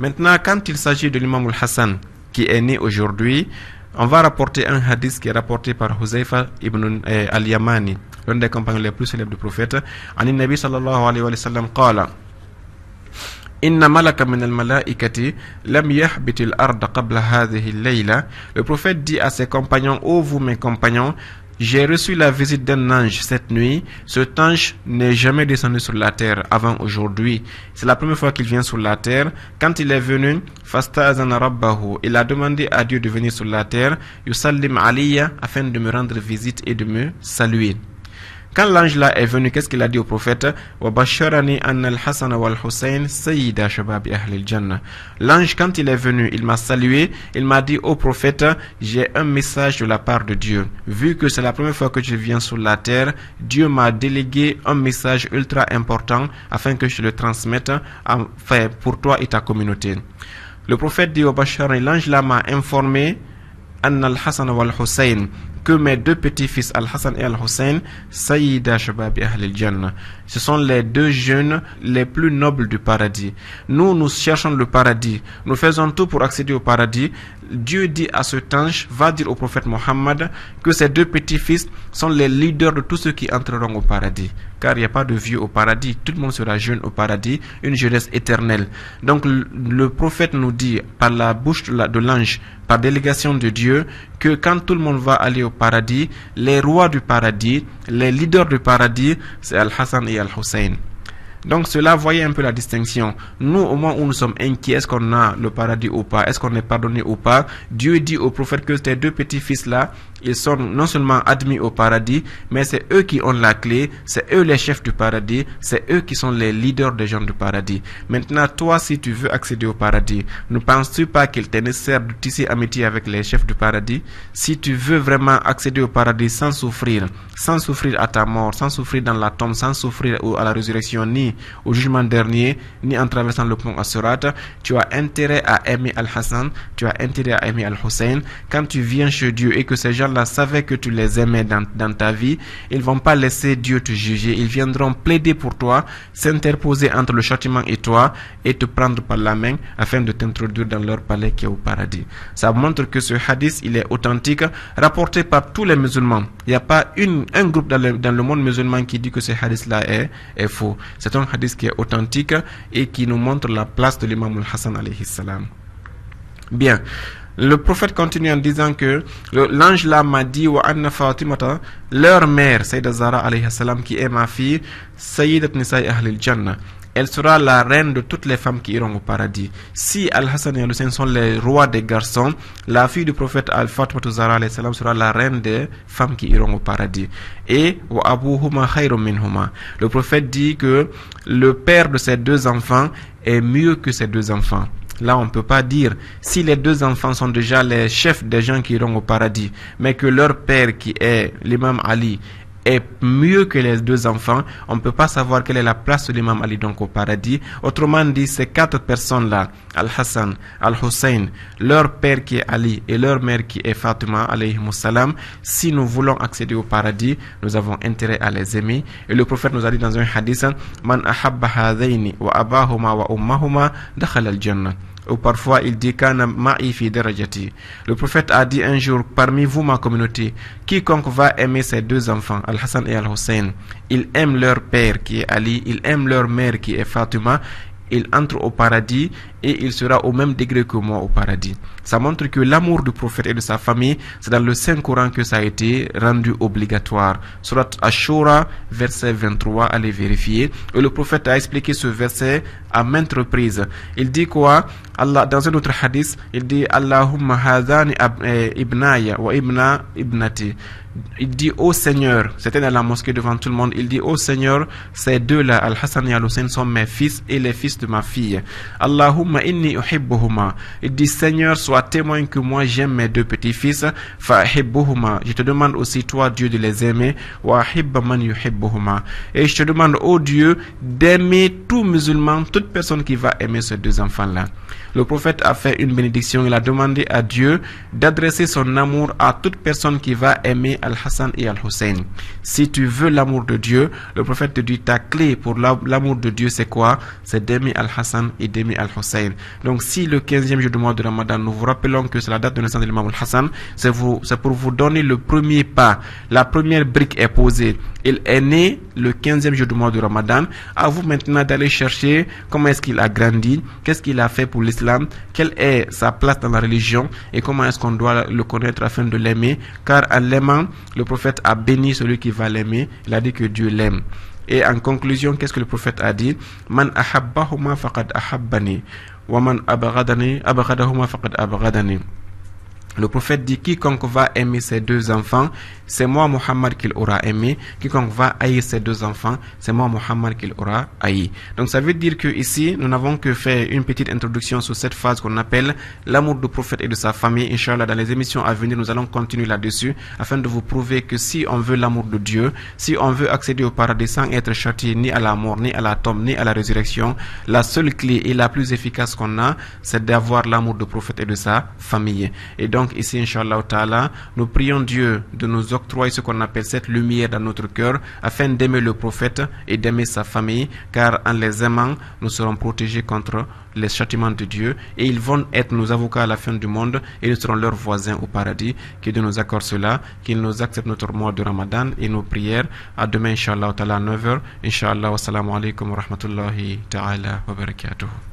Maintenant, quand il s'agit de l'imam al-Hassan, qui est né aujourd'hui, on va rapporter un hadith qui est rapporté par Huzaifa ibn al-Yamani, l'un des compagnons les plus célèbres du prophète. An Nabi sallallahu alayhi wa sallam qala Inna malaka min al-malaikati lam yahbit al-ard qabla hadhihi al-layla. Le prophète dit à ses compagnons: ô vous mes compagnons, j'ai reçu la visite d'un ange cette nuit. Cet ange n'est jamais descendu sur la terre avant aujourd'hui. C'est la première fois qu'il vient sur la terre. Quand il est venu, fasta'azana rabbahu, il a demandé à Dieu de venir sur la terre, yusallim alayya, afin de me rendre visite et de me saluer. Quand l'ange là est venu, qu'est-ce qu'il a dit au prophète? L'ange, quand il est venu, il m'a salué, il m'a dit au prophète: j'ai un message de la part de Dieu. Vu que c'est la première fois que je viens sur la terre, Dieu m'a délégué un message ultra important afin que je le transmette enfin, pour toi et ta communauté. Le prophète dit au Bashar, l'ange là m'a informé Anna al-Hassan wal-Hussein, que mes deux petits-fils, Al-Hassan et Al-Hussein, Sayyida Shababi Ahl al-Jannah, ce sont les deux jeunes les plus nobles du paradis. Nous cherchons le paradis. Nous faisons tout pour accéder au paradis. Dieu dit à cet ange, va dire au prophète Mohammed que ces deux petits-fils sont les leaders de tous ceux qui entreront au paradis. Car il n'y a pas de vieux au paradis. Tout le monde sera jeune au paradis, une jeunesse éternelle. Donc le prophète nous dit par la bouche de l'ange, par délégation de Dieu, que quand tout le monde va aller au paradis, les rois du paradis, les leaders du paradis, c'est Al-Hassan et Al-Hussein. Donc cela, voyez un peu la distinction. Nous, au moment où nous sommes inquiets, est-ce qu'on a le paradis ou pas, est-ce qu'on est pardonné ou pas, Dieu dit au prophète que ces deux petits-fils-là, ils sont non seulement admis au paradis, mais c'est eux qui ont la clé, c'est eux les chefs du paradis, c'est eux qui sont les leaders des gens du paradis. Maintenant, toi, si tu veux accéder au paradis, ne penses-tu pas qu'il t'est nécessaire de tisser amitié avec les chefs du paradis? Si tu veux vraiment accéder au paradis sans souffrir à ta mort, sans souffrir dans la tombe, sans souffrir à la résurrection, ni au jugement dernier, ni en traversant le pont As-Sirat, tu as intérêt à aimer Al-Hassan, tu as intérêt à aimer Al-Hussein. Quand tu viens chez Dieu et que ces gens-là savaient que tu les aimais dans ta vie, ils ne vont pas laisser Dieu te juger. Ils viendront plaider pour toi, s'interposer entre le châtiment et toi, et te prendre par la main afin de t'introduire dans leur palais qui est au paradis. Ça montre que ce hadith, il est authentique, rapporté par tous les musulmans. Il n'y a pas un groupe dans le monde musulman qui dit que ce hadith-là est faux. C'est un hadith qui est authentique et qui nous montre la place de l'imam al-Hassan alayhi salam. Bien. Le prophète continue en disant que l'ange là m'a dit wa anna Fatimata, leur mère, Sayyida Zahra alayhi salam, qui est ma fille, Sayyidat Nisa'i Ahl al-Jannah, elle sera la reine de toutes les femmes qui iront au paradis. Si Al-Hassan et Al-Hussein sont les rois des garçons, la fille du prophète Al-Fatimatu Zahra alayhi salam sera la reine des femmes qui iront au paradis. Et wa abuhuma khayrum minhuma, le prophète dit que le père de ces deux enfants est mieux que ces deux enfants. Là, on ne peut pas dire, si les deux enfants sont déjà les chefs des gens qui iront au paradis, mais que leur père, qui est l'imam Ali, est mieux que les deux enfants, on ne peut pas savoir quelle est la place de l'imam Ali donc au paradis. Autrement dit, ces quatre personnes-là, Al-Hassan, Al-Hussein, leur père qui est Ali et leur mère qui est Fatima alayhi salam, si nous voulons accéder au paradis, nous avons intérêt à les aimer. Et le prophète nous a dit dans un hadith, Man ahabba hadhaini wa abahuma wa ummahuma dakhala al-jannah. Ou parfois il dit Kana ma'i fi darajati. Le prophète a dit un jour, parmi vous ma communauté, quiconque va aimer ses deux enfants, Al-Hassan et Al-Hussein, il aime leur père qui est Ali, il aime leur mère qui est Fatima, il entre au paradis et il sera au même degré que moi au paradis. Ça montre que l'amour du prophète et de sa famille, c'est dans le Saint-Coran que ça a été rendu obligatoire. Surat Ash-Shura, verset 23, allez vérifier. Et le prophète a expliqué ce verset à maintes reprises. Il dit quoi? Allah, dans un autre hadith, il dit Allahumma hadhani ibnaya wa ibna ibnati. Il dit ô Seigneur, c'était dans la mosquée devant tout le monde, il dit ô Seigneur, ces deux-là, Al-Hassan et Al-Hussein, sont mes fils et les fils de ma fille. Allahumma inni uhibbuhuma. Il dit Seigneur, sois témoin que moi j'aime mes deux petits-fils. Fa'hibbuhuma. Je te demande aussi toi Dieu de les aimer. Wa ahibba man yuhibbuhuma. Et je te demande ô Dieu d'aimer tout musulman, toute personne qui va aimer ces deux enfants-là. Le prophète a fait une bénédiction, il a demandé à Dieu d'adresser son amour à toute personne qui va aimer Al-Hassan et Al-Hussein. Si tu veux l'amour de Dieu, le prophète te dit ta clé pour l'amour de Dieu c'est quoi? C'est d'aimer Al-Hassan et d'aimer Al-Hussein. Hussein. Donc si le 15e jour du mois de Ramadan, nous vous rappelons que c'est la date de naissance de l'imam Al-Hassan, c'est pour vous donner le premier pas. La première brique est posée. Il est né le 15e jour du mois de Ramadan. À vous maintenant d'aller chercher comment est-ce qu'il a grandi, qu'est-ce qu'il a fait pour l'islam, quelle est sa place dans la religion et comment est-ce qu'on doit le connaître afin de l'aimer. Car en l'aimant, le prophète a béni celui qui va l'aimer. Il a dit que Dieu l'aime. Et en conclusion, qu'est-ce que le prophète a dit? Man ahabbahuma faqad ahabbani wa man abghadahuma faqad abghadani. Le prophète dit, quiconque va aimer ses deux enfants, c'est moi Muhammad qu'il aura aimé. Quiconque va haïr ses deux enfants, c'est moi Muhammad qu'il aura haï. Donc ça veut dire que ici, nous n'avons que fait une petite introduction sur cette phase qu'on appelle l'amour du prophète et de sa famille. Inch'Allah, dans les émissions à venir, nous allons continuer là-dessus afin de vous prouver que si on veut l'amour de Dieu, si on veut accéder au paradis sans être châtié ni à la mort, ni à la tombe, ni à la résurrection, la seule clé et la plus efficace qu'on a, c'est d'avoir l'amour du prophète et de sa famille. Et donc ici, Inch'Allah Ta'ala, nous prions Dieu de nous octroyer ce qu'on appelle cette lumière dans notre cœur afin d'aimer le prophète et d'aimer sa famille, car en les aimant, nous serons protégés contre les châtiments de Dieu et ils vont être nos avocats à la fin du monde et nous serons leurs voisins au paradis. Que Dieu nous accorde cela, qu'il nous accepte notre mois de Ramadan et nos prières. À demain, Inch'Allah Ta'ala, à 9h. Inch'Allah, wassalamu alaikum wa rahmatullahi ta'ala wa barakatuh.